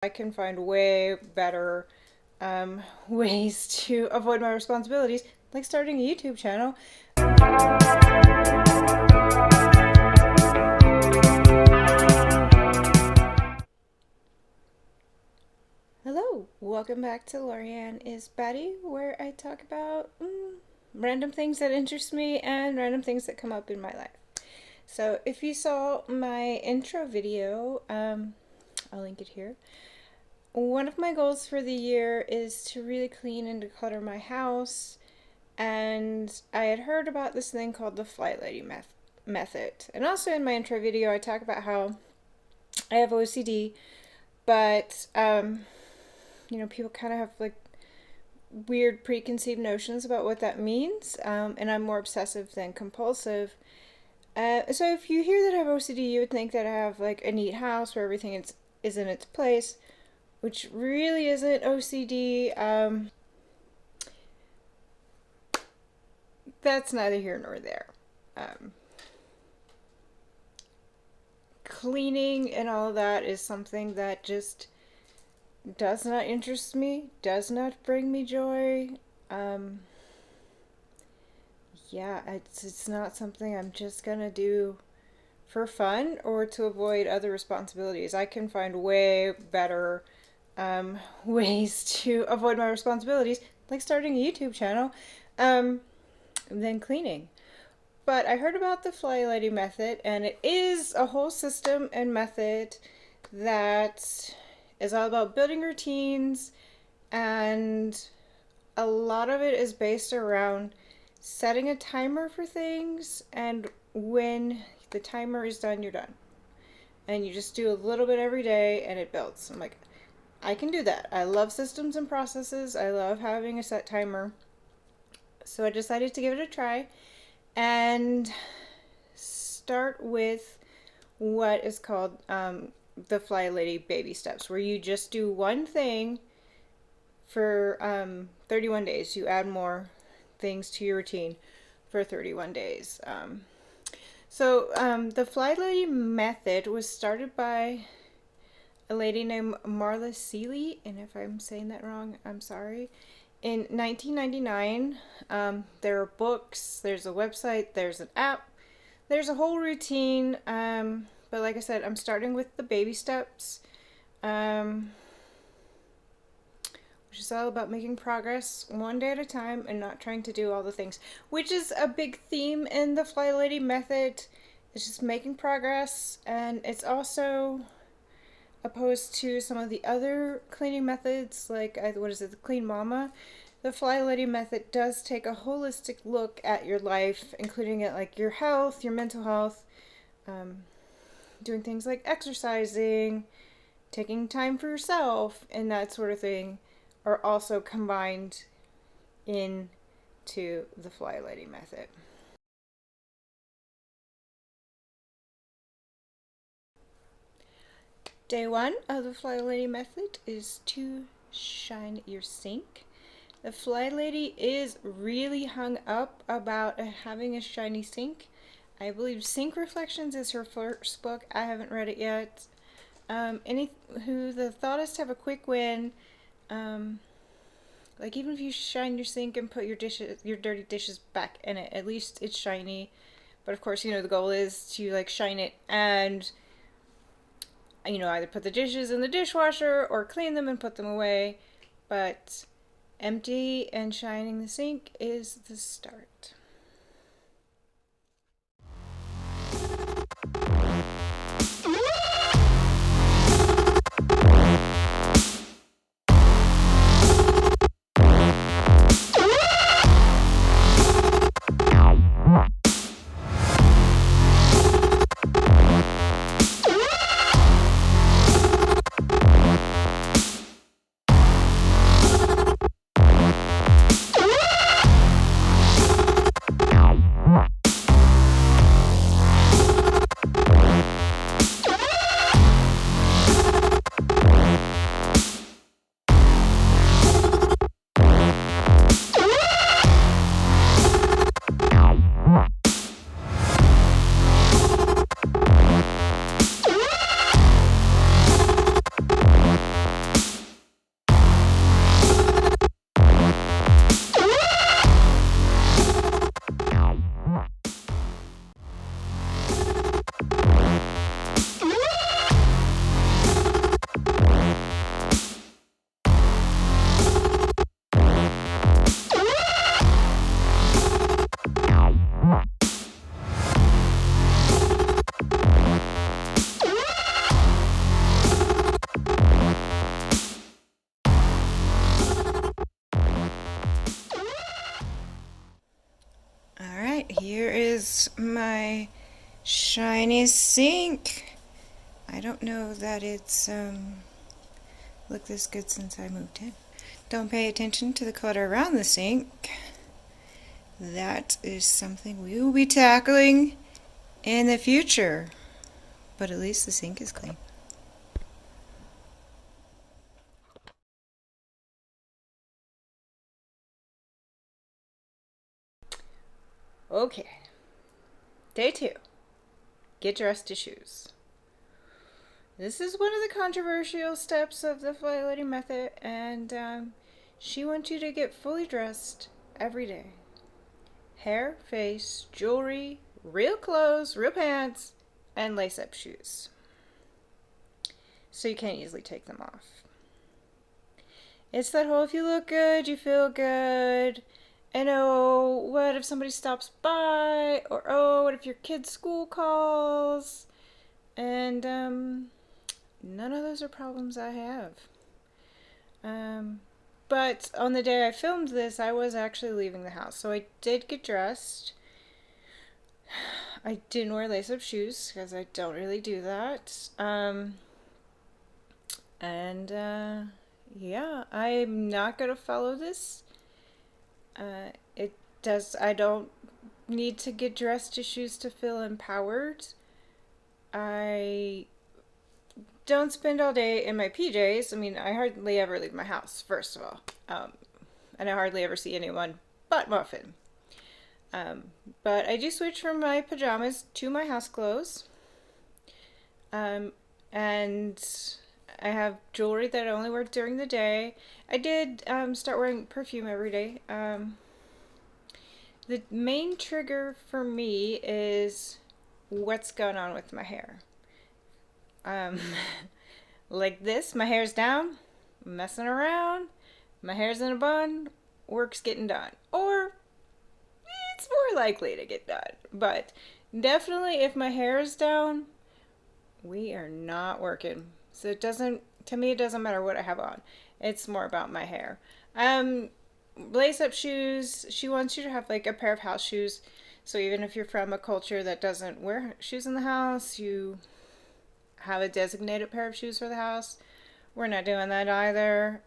I can find way better ways to avoid my responsibilities, like starting a YouTube channel. Hello, welcome back to Lorianne is Batty, where I talk about random things that interest me and random things that come up in my life. So if you saw my intro video, I'll link it here. One of my goals for the year is to really clean and declutter my house, and I had heard about this thing called the FlyLady Method. And also in my intro video, I talk about how I have OCD, but people kind of have like weird preconceived notions about what that means, and I'm more obsessive than compulsive. So if you hear that I have OCD, you would think that I have like a neat house where everything is in its place, which really isn't OCD. That's neither here nor there. Cleaning and all of that is something that just does not interest me, does not bring me joy. It's not something I'm just gonna do for fun or to avoid other responsibilities. I can find way better ways to avoid my responsibilities, like starting a YouTube channel, than cleaning. But I heard about the FlyLady method, and it is a whole system and method that is all about building routines, and a lot of it is based around setting a timer for things, and when the timer is done, you're done. And you just do a little bit every day, and it builds. I'm like, I can do that. I love systems and processes. I love having a set timer. So I decided to give it a try and start with what is called the FlyLady BabySteps, where you just do one thing for 31 days. You add more things to your routine for 31 days. The FlyLady method was started by a lady named Marla Seeley, and if I'm saying that wrong, I'm sorry. In 1999, there are books, there's a website, there's an app, there's a whole routine. But like I said, I'm starting with the baby steps, which is all about making progress one day at a time and not trying to do all the things, which is a big theme in the FlyLady method. It's just making progress, and it's also opposed to some of the other cleaning methods, like the Clean Mama. The FlyLady method does take a holistic look at your life, including at like your health, your mental health, doing things like exercising, taking time for yourself, and that sort of thing are also combined into the FlyLady method. Day one of the FlyLady method is to shine your sink. The FlyLady is really hung up about having a shiny sink. I believe Sink Reflections is her first book. I haven't read it yet. The thought is to have a quick win. Like even if you shine your sink and put your dirty dishes back in it, at least it's shiny. But of course, the goal is to like shine it and either put the dishes in the dishwasher or clean them and put them away. But empty and shining the sink is the start. at my shiny sink. I don't know that it's looked this good since I moved in. Don't pay attention to the clutter around the sink. That is something we will be tackling in the future. But at least the sink is clean. Okay. Day 2. Get dressed to shoes. This is one of the controversial steps of the FlyLady Method, and she wants you to get fully dressed every day. Hair, face, jewelry, real clothes, real pants, and lace-up shoes. So you can't easily take them off. It's that whole if you look good, you feel good. And oh, what if somebody stops by? Or oh, what if your kid's school calls? And none of those are problems I have. But on the day I filmed this, I was actually leaving the house. So I did get dressed. I didn't wear lace-up shoes because I don't really do that. Yeah, I'm not going to follow this. I don't need to get dressed to shoes to feel empowered. I don't spend all day in my PJs. I mean, I hardly ever leave my house, first of all. And I hardly ever see anyone but Muffin. But I do switch from my pajamas to my house clothes. And I have jewelry that I only wear during the day. I did start wearing perfume every day. The main trigger for me is what's going on with my hair. Like this, my hair's down, messing around, my hair's in a bun, work's getting done. Or it's more likely to get done. But definitely if my hair is down, we are not working. So to me, it doesn't matter what I have on. It's more about my hair. Lace-up shoes, she wants you to have like a pair of house shoes. So even if you're from a culture that doesn't wear shoes in the house, you have a designated pair of shoes for the house. We're not doing that either.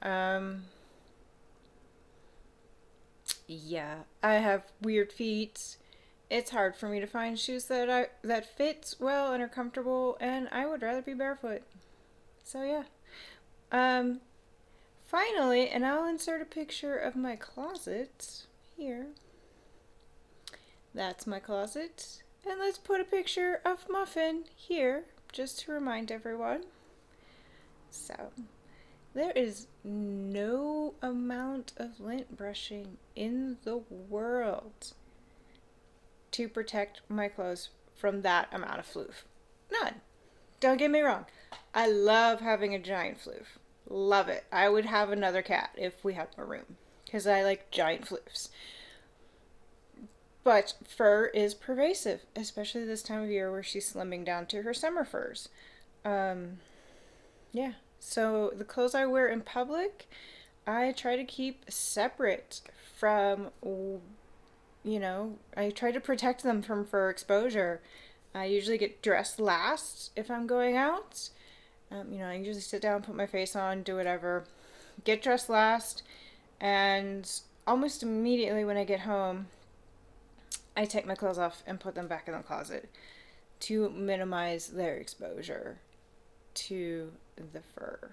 Yeah, I have weird feet. It's hard for me to find shoes that fit well and are comfortable, and I would rather be barefoot. So yeah. Finally, and I'll insert a picture of my closet here. That's my closet. And let's put a picture of Muffin here, just to remind everyone. So, there is no amount of lint brushing in the world to protect my clothes from that amount of floof. None. Don't get me wrong. I love having a giant floof. Love it. I would have another cat if we had more room because I like giant floofs. But fur is pervasive, especially this time of year where she's slimming down to her summer furs. Yeah. So the clothes I wear in public, I try to keep separate from, I try to protect them from fur exposure. I usually get dressed last if I'm going out. I usually sit down, put my face on, do whatever, get dressed last, and almost immediately when I get home, I take my clothes off and put them back in the closet to minimize their exposure to the fur.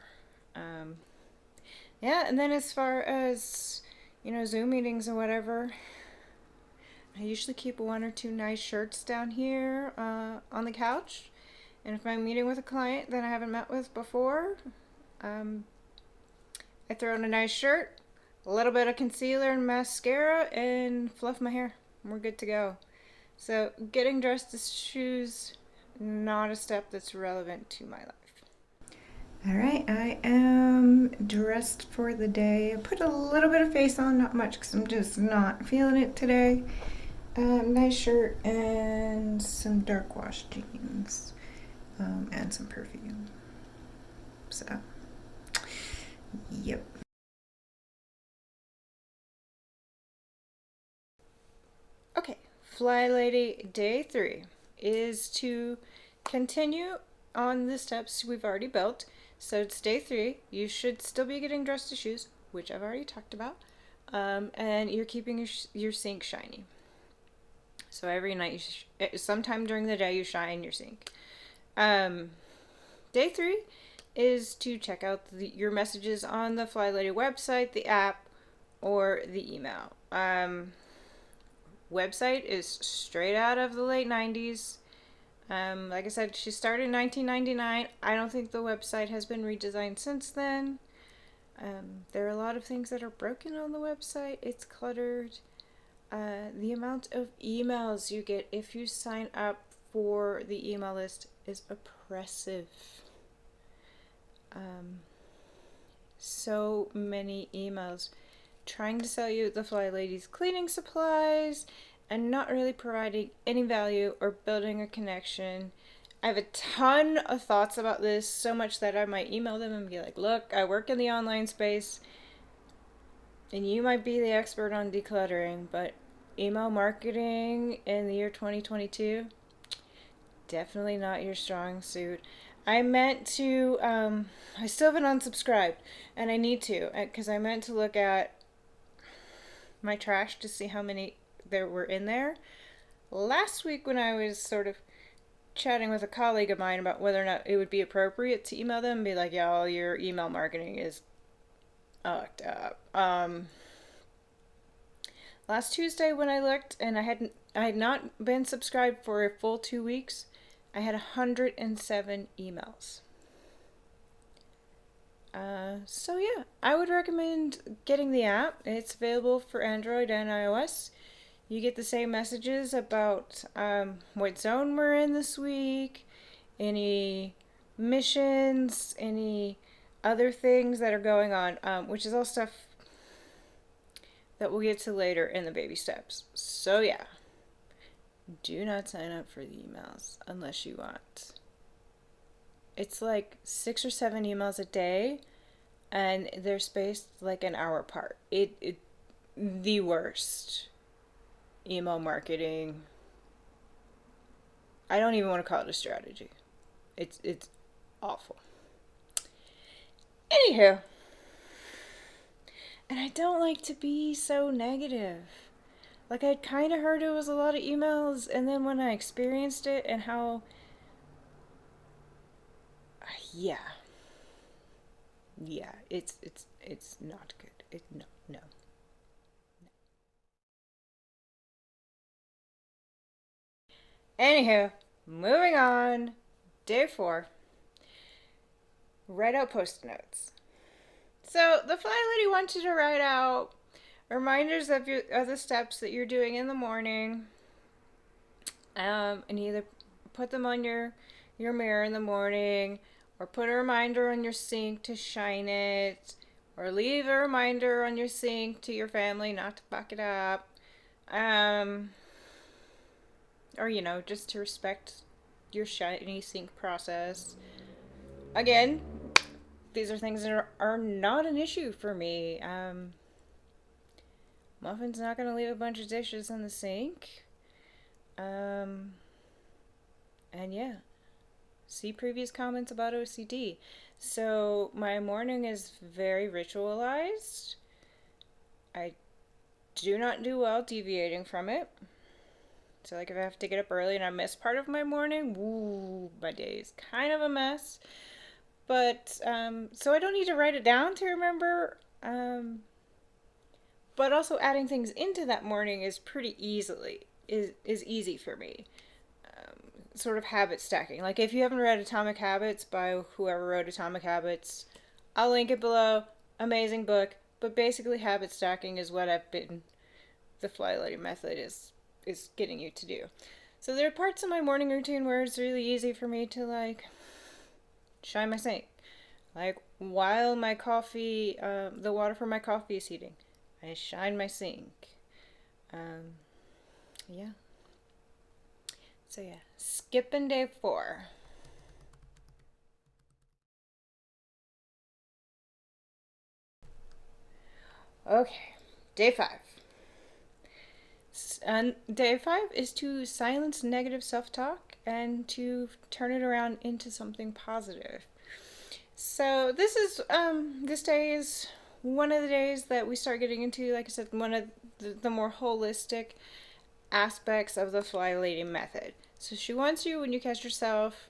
Yeah, and then as far as, Zoom meetings or whatever, I usually keep one or two nice shirts down here on the couch. And if I'm meeting with a client that I haven't met with before, I throw in a nice shirt, a little bit of concealer and mascara, and fluff my hair. We're good to go. So getting dressed to shoes, not a step that's relevant to my life. Alright, I am dressed for the day. I put a little bit of face on, not much because I'm just not feeling it today. Nice shirt and some dark wash jeans. And some perfume. So, yep. Okay, FlyLady Day 3 is to continue on the steps we've already built. So it's day 3. You should still be getting dressed to shoes, which I've already talked about. And you're keeping your sink shiny. So every night, sometime during the day, you shine your sink. Day 3 is to check out your messages on the FlyLady website, the app, or the email. Website is straight out of the late 90s. Like I said, she started in 1999. I don't think the website has been redesigned since then. There are a lot of things that are broken on the website. It's cluttered. The amount of emails you get if you sign up for the email list is oppressive. So many emails trying to sell you the FlyLady's cleaning supplies and not really providing any value or building a connection. I have a ton of thoughts about this, so much that I might email them and be like, look, I work in the online space and you might be the expert on decluttering, but email marketing in the year 2022, definitely not your strong suit. I meant to, I still haven't unsubscribed, and I need to, because I meant to look at my trash to see how many there were in there. Last week when I was sort of chatting with a colleague of mine about whether or not it would be appropriate to email them and be like, y'all, your email marketing is fucked up. Last Tuesday when I looked and I had not been subscribed for a full 2 weeks, I had 107 emails. So yeah, I would recommend getting the app. It's available for Android and iOS. You get the same messages about what zone we're in this week, any missions, any other things that are going on, which is all stuff that we'll get to later in the baby steps. So yeah, do not sign up for the emails unless you want. It's like 6 or 7 emails a day, and they're spaced like an hour apart. It the worst email marketing. I don't even want to call it a strategy. It's awful. Anywho, and I don't like to be so negative. Like, I'd kind of heard it was a lot of emails, and then when I experienced it and how, yeah, it's not good. No. Anywho, moving on. Day 4. Write out post-it notes. So the FlyLady wants you to write out reminders of the steps that you're doing in the morning, and either put them on your mirror in the morning, or put a reminder on your sink to shine it, or leave a reminder on your sink to your family not to fuck it up, or just to respect your shiny sink process. Again, these are things that are not an issue for me. Muffin's not going to leave a bunch of dishes in the sink. And yeah, see previous comments about OCD. So my morning is very ritualized. I do not do well deviating from it. So like if I have to get up early and I miss part of my morning, my day is kind of a mess. But so I don't need to write it down to remember. But also adding things into that morning is pretty easy for me. Sort of habit stacking. Like if you haven't read Atomic Habits by whoever wrote Atomic Habits, I'll link it below. Amazing book. But basically habit stacking is what the FlyLady Method is getting you to do. So there are parts of my morning routine where it's really easy for me to like shine my sink. Like while my coffee, the water for my coffee is heating, I shine my sink. Yeah. So yeah, skipping day 4. Okay, day 5. And day 5 is to silence negative self-talk and to turn it around into something positive. So this day is one of the days that we start getting into, like I said, one of the more holistic aspects of the FlyLady method. So she wants you, when you catch yourself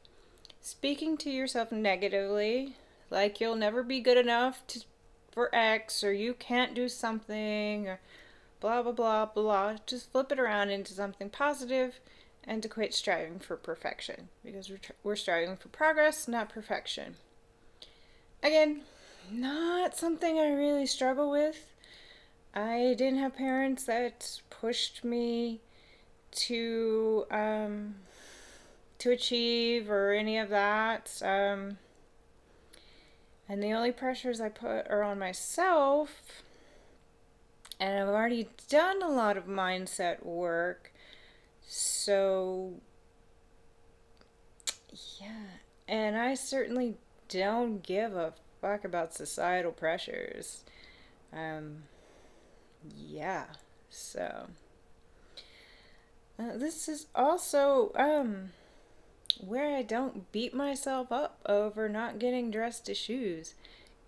speaking to yourself negatively, like you'll never be good enough for X, or you can't do something, or blah blah blah blah. Just flip it around into something positive, and to quit striving for perfection, because we're striving for progress, not perfection. Again, not something I really struggle with. I didn't have parents that pushed me to achieve or any of that. And the only pressures I put are on myself. And I've already done a lot of mindset work. So, yeah. And I certainly don't give a fuck about societal pressures. Yeah. So, this is also where I don't beat myself up over not getting dressed to shoes,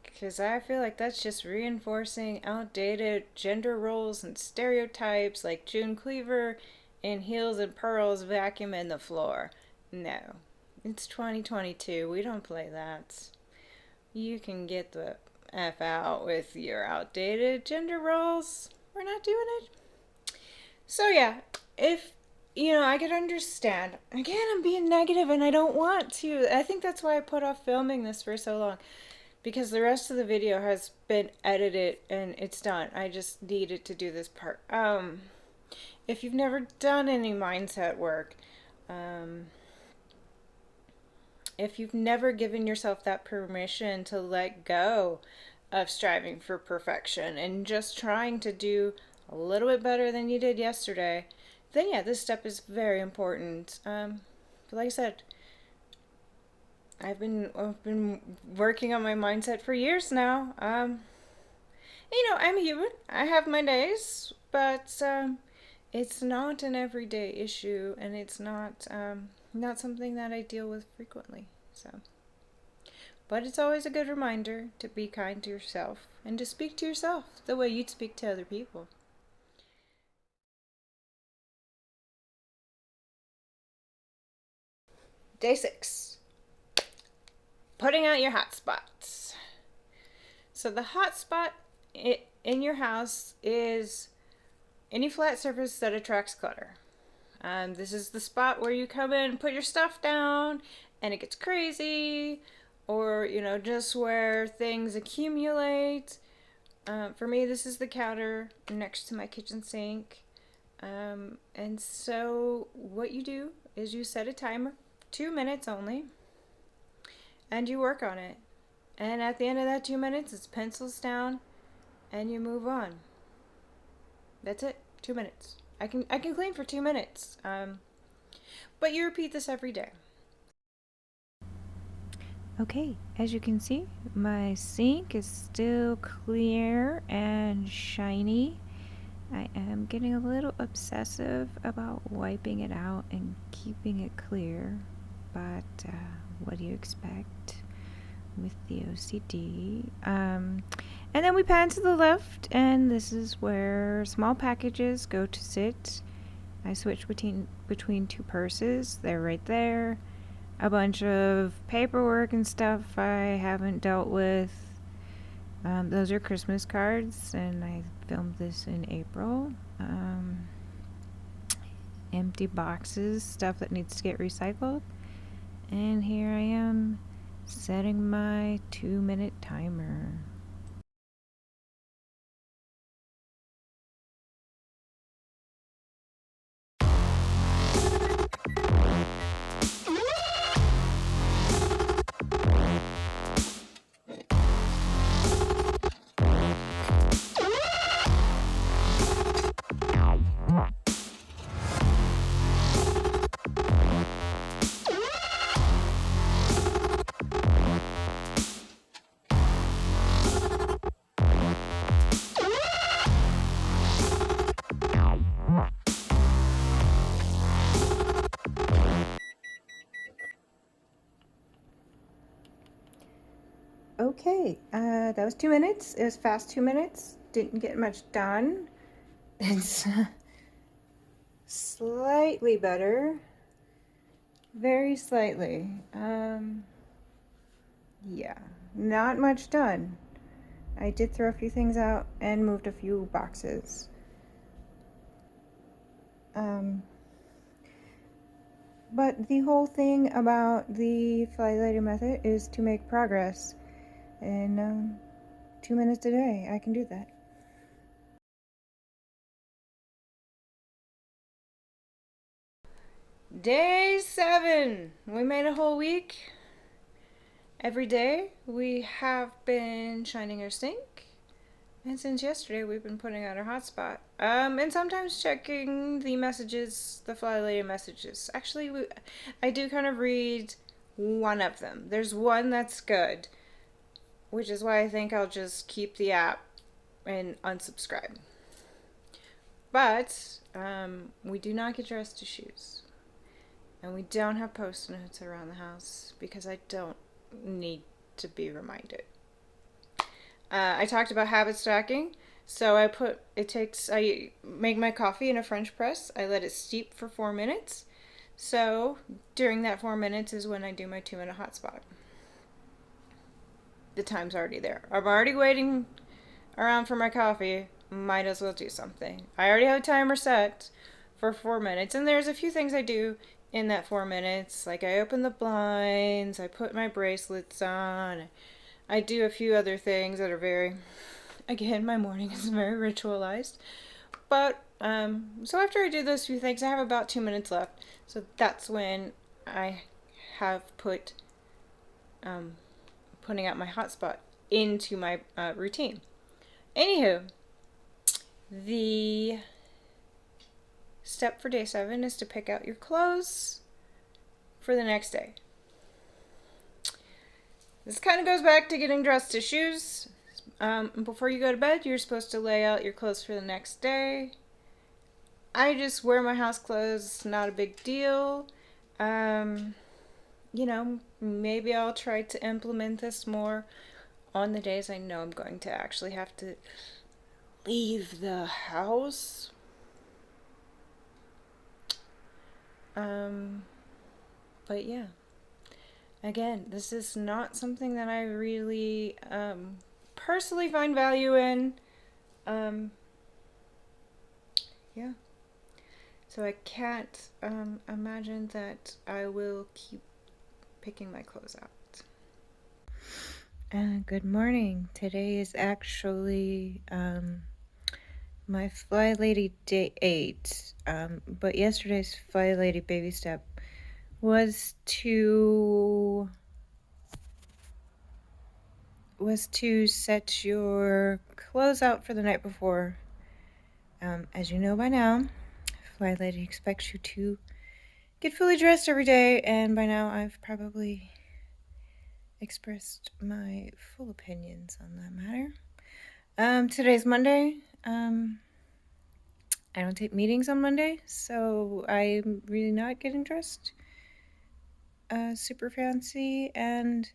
because I feel like that's just reinforcing outdated gender roles and stereotypes, like June Cleaver in heels and pearls vacuuming the floor. No, it's 2022. We don't play that. You can get the F out with your outdated gender roles. We're not doing it. So yeah, if I could understand. Again, I'm being negative and I don't want to. I think that's why I put off filming this for so long, because the rest of the video has been edited and it's done. I just needed to do this part. If you've never done any mindset work, if you've never given yourself that permission to let go of striving for perfection and just trying to do a little bit better than you did yesterday, then yeah, this step is very important. But like I said, I've been working on my mindset for years now. I'm human. I have my days, but it's not an everyday issue, and it's not something that I deal with frequently. So, but it's always a good reminder to be kind to yourself and to speak to yourself the way you'd speak to other people. Day 6. Putting out your hotspots. So the hotspot in your house is any flat surface that attracts clutter. This is the spot where you come in and put your stuff down and it gets crazy, or just where things accumulate. For me, this is the counter next to my kitchen sink. And so what you do is you set a timer, 2 minutes only, and you work on it. And at the end of that 2 minutes, it's pencils down and you move on. That's it. 2 minutes. I can clean for 2 minutes. But you repeat this every day. Okay, as you can see, my sink is still clear and shiny. I am getting a little obsessive about wiping it out and keeping it clear, but what do you expect with the OCD? And then we pan to the left, and this is where small packages go to sit. I switch between 2 purses. They're right there. A bunch of paperwork and stuff I haven't dealt with. Those are Christmas cards, and I filmed this in April. Empty boxes, stuff that needs to get recycled. And here I am setting my 2-minute timer. Okay, that was 2 minutes. It was fast 2 minutes. Didn't get much done. It's slightly better. Very slightly. Yeah, not much done. I did throw a few things out and moved a few boxes. But the whole thing about the FlyLady method is to make progress. In 2 minutes a day, I can do that. Day 7. We made a whole week. Every day we have been shining our sink. And since yesterday, we've been putting out our hotspot. And sometimes checking the messages, the FlyLady messages. Actually, I do kind of read one of them. There's one that's good, which is why I think I'll just keep the app and unsubscribe. But we do not get dressed to shoes. And we don't have post notes around the house because I don't need to be reminded. I talked about habit stacking. So I make my coffee in a French press. I let it steep for 4 minutes. So during that 4 minutes is when I do my 2-minute hotspot. The time's already there. I'm already waiting around for my coffee. Might as well do something. I already have a timer set for 4 minutes. And there's a few things I do in that 4 minutes. Like I open the blinds, I put my bracelets on, I do a few other things that are very, again, my morning is very ritualized. But, so after I do those few things, I have about 2 minutes left. So that's when I have putting out my hotspot into my routine. Anywho, the step for day 7 is to pick out your clothes for the next day. This kind of goes back to getting dressed to shoes. Before you go to bed, you're supposed to lay out your clothes for the next day. I just wear my house clothes, not a big deal. Maybe I'll try to implement this more on the days I know I'm going to actually have to leave the house. But yeah. Again, this is not something that I really personally find value in. Yeah. So I can't imagine that I will keep picking my clothes out. Good morning. Today is actually my FlyLady Day 8. But yesterday's FlyLady Baby Step was to set your clothes out for the night before. As you know by now, FlyLady expects you to get fully dressed every day, and by now I've probably expressed my full opinions on that matter. Today's Monday. I don't take meetings on Monday, so I'm really not getting dressed super fancy. And,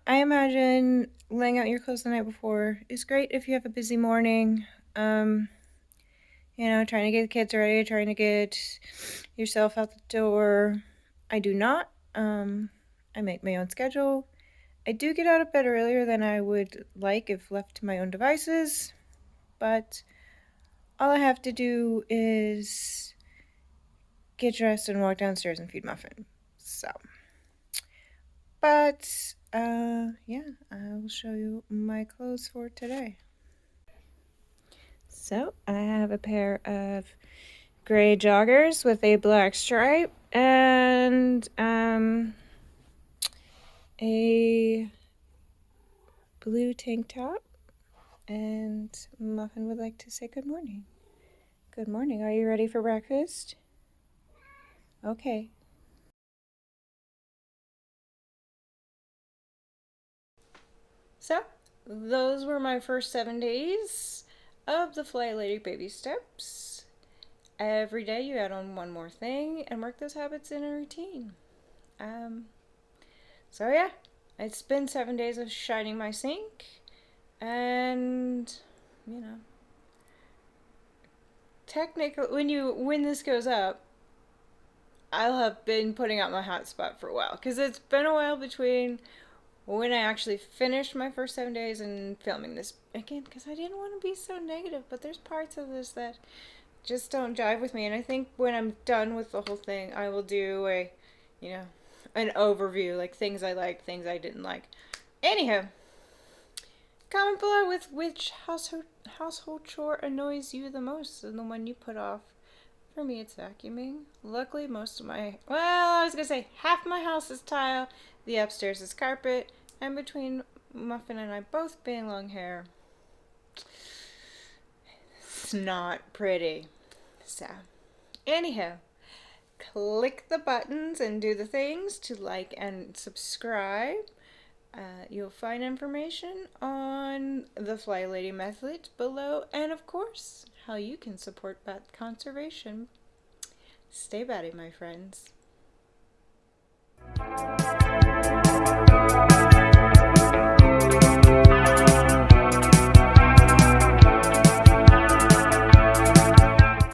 I imagine laying out your clothes the night before is great if you have a busy morning. Trying to get the kids ready, trying to get yourself out the door. I do not. I make my own schedule. I do get out of bed earlier than I would like if left to my own devices, but all I have to do is get dressed and walk downstairs and feed Muffin. So, but, yeah, I will show you my clothes for today. So, I have a pair of gray joggers with a black stripe and, a blue tank top. And Muffin would like to say good morning. Good morning. Are you ready for breakfast? Okay. So, those were my first 7 days of the FlyLady Baby Steps. Every day you add on one more thing and work those habits in a routine. So yeah, It's been 7 days of shining my sink, and you know, technically, when this goes up, I'll have been putting out my hotspot for a while, because it's been a while between when I actually finished my first 7 days and filming this again, because I didn't want to be so negative, but there's parts of this that just don't jive with me. And I think when I'm done with the whole thing, I will do you know, an overview, like things I liked, things I didn't like. Anyhow, comment below with which household chore annoys you the most and the one you put off. For me, it's vacuuming. Luckily, I was gonna say half my house is tile, the upstairs is carpet, and between Muffin and I both being long hair, it's not pretty. So, anyhow, click the buttons and do the things to like and subscribe. You'll find information on the FlyLady Method below, and of course, how you can support bat conservation. Stay batty, my friends.